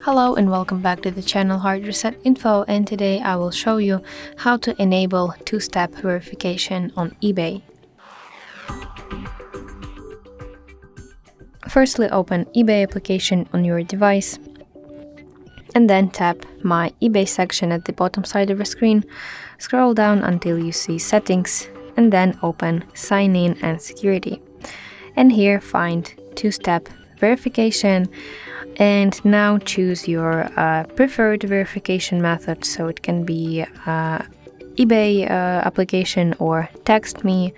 Hello and welcome back to the channel HardReset.Info, and today I will show you how to enable two-step verification on eBay. Firstly, open eBay application on your device and then tap My eBay section at the bottom side of the screen. Scroll down until you see Settings and then open Sign In and Security. And here find two-step verification. And now choose your preferred verification method, so it can be eBay application or text me.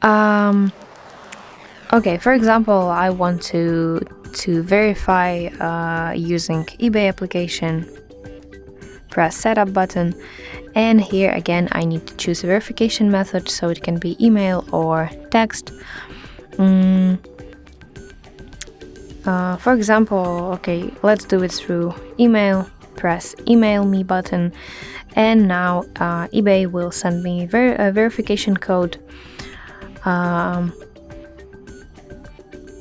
Okay, for example, I want to verify using eBay application. Press Setup button, and here again I need to choose a verification method, so it can be email or text. For example, okay, let's do it through email. Press Email Me button, and now eBay will send me a verification code.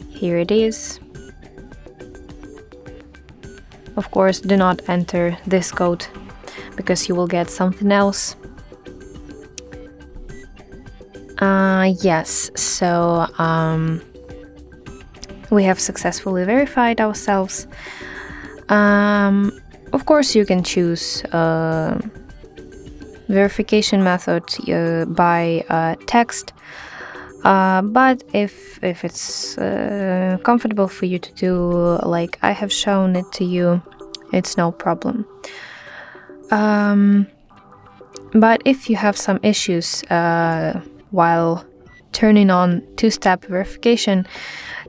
Here it is. Of course, do not enter this code because you will get something else. Yes, so we have successfully verified ourselves. Of course, you can choose verification method by text, but if it's comfortable for you to do like I have shown it to you, it's no problem. But if you have some issues while turning on two-step verification,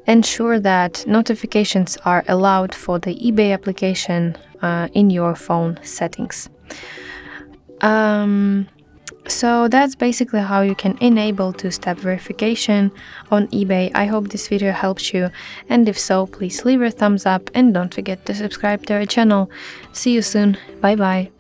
ensure that notifications are allowed for the eBay application in your phone settings. So that's basically how you can enable two-step verification on eBay. I hope this video helps you, and if so, please leave a thumbs up and don't forget to subscribe to our channel. See you soon. Bye bye.